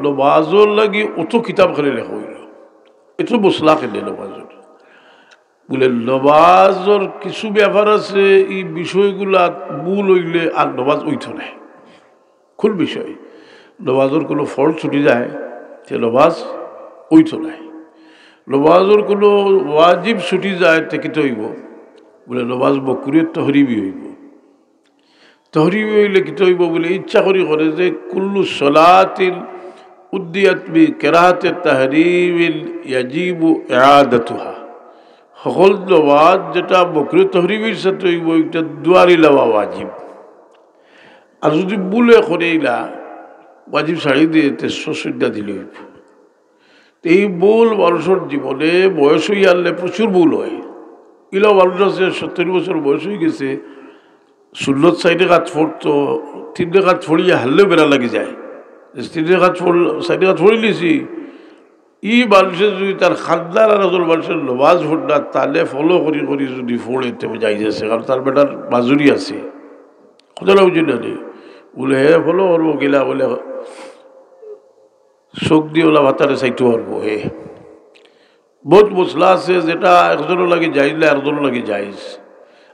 নমাজর লাগি অত কিতাব খালি লেখা হইল, এত মশলা খেলে নমাজর। বলে নমাজর কিছু ব্যাপার আছে, এই বিষয়গুলা মূল হইলে আর নমাজ ওইত নাই। কোন বিষয়? নমাজর কোনো ফল ছুটি যায়, সে নমাজ ওইত নাই। নমাজর কোনো ওয়াজিব ছুটি যায়, তেকিতে হইব। বলে নমাজ বকরিয়ত তহরিবি হইব। তহরিবি হইলে কিতে হইব? বলে ইচ্ছা করি করে যে কুল্লু সলাতিল উদ্দিয়াত বি কেরাহাতে তাহরিবিল ইয়াজিবু ইআদাতুহা। সকল নমাজ যেটা বকরিয়ত তহরিবির সাথে হইব, এটা দুয়ারি লওয়া ওয়াজিব। আর যদি বুলে করেইলা ওয়াজিব ছাড়ি দিয়ে তেসা দিলে হইব। এই ভুল মানুষের জীবনে বয়স হয়ে আনলে প্রচুর ভুল হয়। ইলা মানুষ আছে 70 বছর বয়স হয়ে গেছে, সুন্নত 4 রাকাত পড়তো, 3 রাকাত পড়িয়া হারলেও বেড়া লাগে যায়। 3 রাকাত 4 রাকাত পড়ি লিছি, ই মানুষের যদি তার খাদ্দার আর মানুষের নমাজ পড়া তাহলে ফলো করি করি যদি পড়ে তেমন যাই যাচ্ছে, কারণ তার বেটার মাজুরি আছে। কতটা বুঝি না নেই বলে হে ফলো করবো গেলা বলে চোখ দিয়ে ওলা ভাতারে চাইতে পারবো। হে বহুত মশলা আছে যেটা একজনের লাগে যাইজ না, একজনের লাগে যাইজ।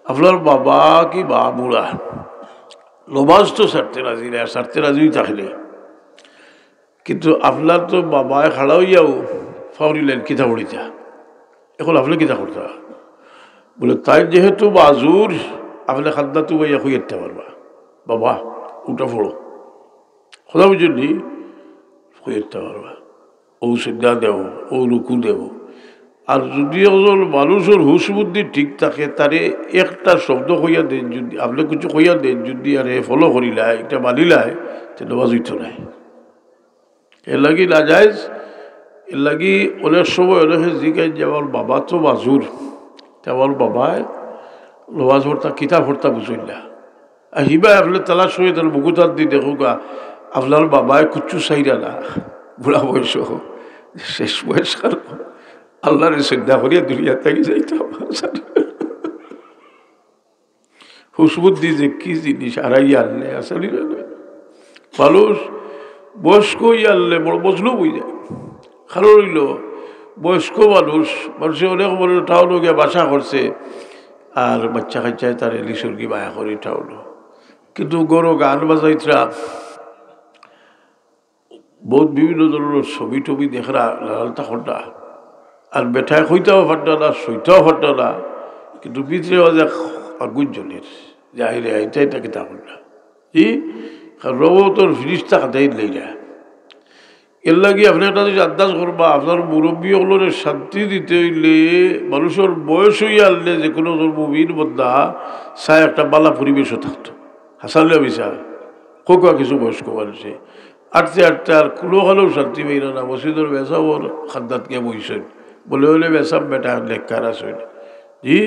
আপনার বাবা কি বা বুড়া নমাজ তো ছাড়তে রাজি না, ছাড়তে রাজিই থাকলে, কিন্তু আপনার তো বাবায় খাড়া হইয়াও ফাউরিলেন কিতা পড়িতা, এখন আপনি কিতা করতে বলে তাই যেহেতু বাজুর আপনি খাদ্যা তো বইয়া খুঁজতে পারবা, বাবা ওটা পড়ো, কথা বুঝলি খুঁজতে পারবা, ও সিদ্ধা দেব, ও রুকু দেব। আর যদি একজন মানুষের হুশ বুদ্ধি ঠিক থাকে, তারে একটা শব্দ কইয়া দেন, যদি আপনি কিছু কইয়া দেন, যদি আর ফলো করিলায় এটা মানিলায়, তো নমাজ হইতো নাই। এর লাগি না যাইজ। এর লাগি অনেক সময় অনেকে জিজ্ঞাসা যে আমার বাবা তো মাজুর, আমার বাবায় নমাজ পড়তা কিতাব পড়তা বুঝল না। আর হিবা আপনি তালাশ হয়ে তার বুকুতার দিয়ে দেখুকা আপনার বাবায় কুচ্ছু চাইরা না, বুড়া বয়স শেষ বয়স আল্লাহর শ্রদ্ধা করিয়া দুনিয়া থেকে যাইতাম। হুসবুদ্ধি যে কি জিনিস হারাইয়া আনলে আসলে মানুষ বয়স্ক হইয়া আনলে বড় মজলুম হয়ে যায়। কারণ হইল বয়স্ক মানুষে অনেক বড় টাউন গিয়া বাসা করছে, আর বাচ্চা কাচ্চায় তার এলিসর্গি বায়া করে টাউন, কিন্তু গরো গান বাজাইতরা বহুত বিভিন্ন ধরনের ছবি টবি দেখরা লালতা খন্ডা, আর বেঠায় হইতেও ফাটনা না, সইতেও ফাটনা না, কিন্তু ভিতরে আগুন জ্বলের যে আইরে আইটাই তাকে তা না ই রবতর ফিরিস্তা কাটাই লই না। এর লাগে আপনি একটা যদি আন্দাজ করবা, আপনার মুরব্বী হলের শান্তি দিতে হইলে মানুষের বয়স হইয়া আনলে যে কোনো মুমিন বন্ধা চায় একটা বালা পরিবেশও থাকতো। হাসালে বিচার হোক কিছু বয়স্ক মানুষে আটতে আটতে আর কোনো হলেও শান্তি পাই না। মসজিদের বেসা ওর খাদ্দাত গিয়ে বইছেন, বলে হলে বেসাব বেটা লেখার আসেন জি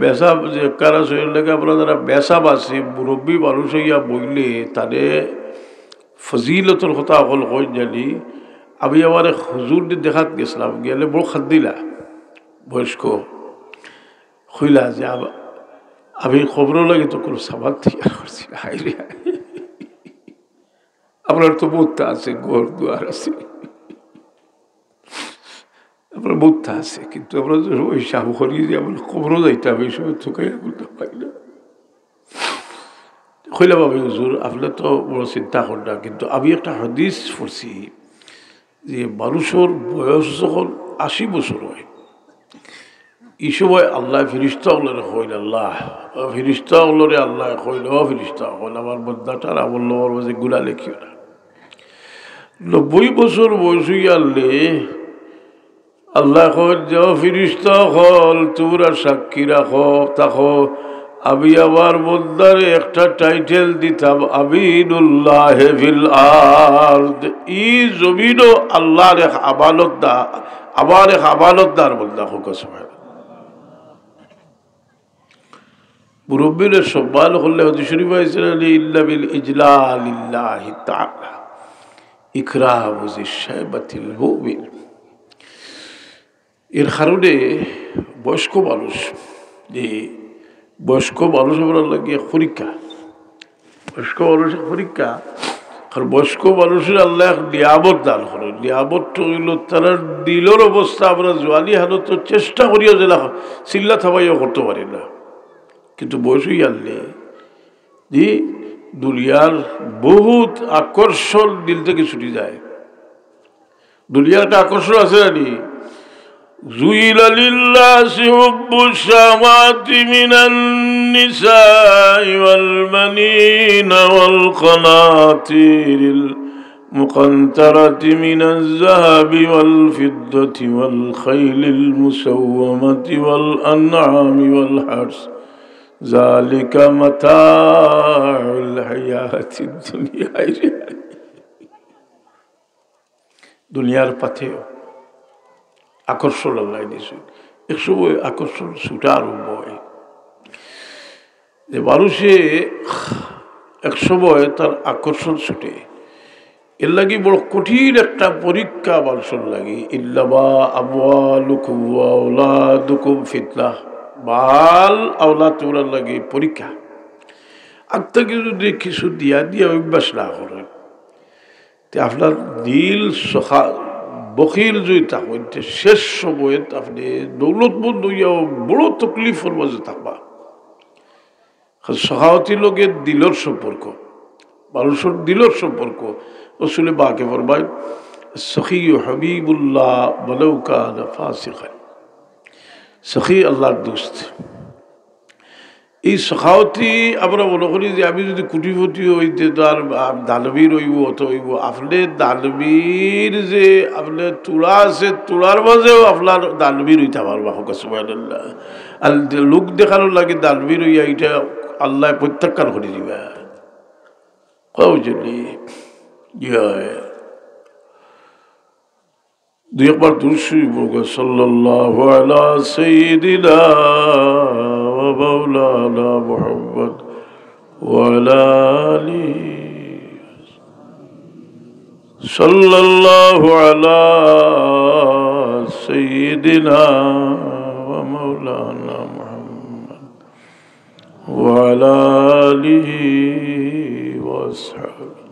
বেসাব যে কারা শরীর লেগে আপনার যারা বেসাব আছে মুরব্বী মানুষ হইয়া বইলে তাদের ফজিলতর কথা অকল কই জানি। আমি আমার এক হুজুর দেখাত গেছিলাম, গেলে বড় খাদ দিলা বয়স্ক হইলা যে আমি খবর লাগে তো কোনো সাবাদ তৈরি করছি না। হাইরে আপনার তো বোধটা আছে, ঘর দুয়ার আছে, আপনার বোধটা আছে, কিন্তু আমরা ওই সাহু করি যে আমার খবরও যাইতে হবে, এই সময় থুকাইয়া বলতে পারি না। কইলাম আমি হুজুর আপনার তো বড় চিন্তা কর না, কিন্তু আমি একটা হাদিস পড়ছি যে মানুষের বয়স যখন 80 বছর হয়, এই সময় আল্লাহ ফিরিস্তা হলরে হইল, আল্লাহ ফিরিস্তা হলরে আল্লাহ হইল, ফিরিস্তা হল আমার বন্ধাটার আমার লোয়ার মাঝে গুলা লেখিও না। 90 বছর বয়স হইয়া আনলে আল্লাহ যে ফিরিস্তা হল তোমরা সাক্ষী রাখো তাকো, আমি আমার বন্দারে একটা টাইটেল দিতাম আমিনুল্লাহ ফিল আরদ। ই জমিনও আল্লাহর এক আমানতদার, আমার এক আমানতদার বন্দা হোক। মুরব্বিনের সম্মান করলে হাদিস শরীফে আছে ইল্লা বিল ইজলালিল্লাহি তাআলা ইকরামু যিশাইবাতিল মুমিন। এর কারণে বয়স্ক মানুষ আমরা লাগিয়ে পরীক্ষা, বয়স্ক মানুষের পরীক্ষা আর বয়স্ক মানুষের আল্লাহ নিয়ামত দান করে। নিয়ামতটা হইল তারা দিলের অবস্থা আমরা জোয়ানি হালত চেষ্টা করিও যে চিল্লা থামাইও করতে পারি না, কিন্তু বয়সই আনলে যে দুনিয়ার বহুত আকর্ষণ দিল থেকে ছুটি যায়। দুনিয়ার একটা আকর্ষণ আছে জানি, জুইলা লিল্লাহি হুব্বুশ শাহাওয়াতি মিনান নিসাই ওয়াল বানিনা ওয়াল কানাতিরিল মুকান্তারাতি মিনাজ যাহাবি ওয়াল ফিদ্দাতি ওয়াল খাইলিল মুসাওওয়ামাতি ওয়াল আনআমি ওয়াল হারস যালিকা মাতাউল হায়াতিদ দুনিয়া। দুনিয়ার পথে আকর্ষণ আল্লাহ দিয়েছে। এক সময় আকর্ষণ ছুটা আরম্ভ হয়, যে মানুষে এক সময় তার আকর্ষণ ছুটে। এর লাগি বড় কঠিন একটা পরীক্ষা মানুষের লাগে। ইল্লামা আমওয়ালুকুম ওয়া আওলাদুকুম ফিতনাহ, মাল আওলাদ তোমরা লাগে পরীক্ষা। আগ থেকে যদি কিছু দিয়া দিয়া অভ্যাস না করেন, আপনার দিল সখা বকিল যদি থাকেন, শেষ সময়ে আপনি দৌলতমন্দ হইয়াও বড় তকলিফের মাঝে থাকবা। সখাওয়াতির লোকে দিলর সম্পর্ক, মানুষের দিলর সম্পর্ক। রসুলে বাকে ফরমায় সখী হাবিবুল্লাহ ওয়ালাউ কানা ফাসিকান, সখী আল্লাহর দোস্ত। এই সখাওয়াতি আমরা মনে করি যে আমি যদি কুটিপতি হইতে তো আর দানবীর হইব অত হইব। আপনি দানবীর যে আপনার তুলা আছে, তুলার মাঝেও আপনার দানবীর হইতে পারবা। সুবহানাল্লাহ। আর লোক দেখানোর লাগে দানবীর হইয়া এটা আল্লাহ প্রত্যাখ্যান করে দিবা। বুঝলি? দুই একবার দুরূদ পড়ো, সাল্লাল্লাহু আলা সাইয়্যিদিনা ওয়া মাওলানা মুহাম্মদ ওয়া আলা আলিহি, সাল্লাল্লাহু আলা সাইয়্যিদিনা ওয়া মাওলানা মুহাম্মদ ওয়া আলা আলিহি ওয়া আসহাবিহি।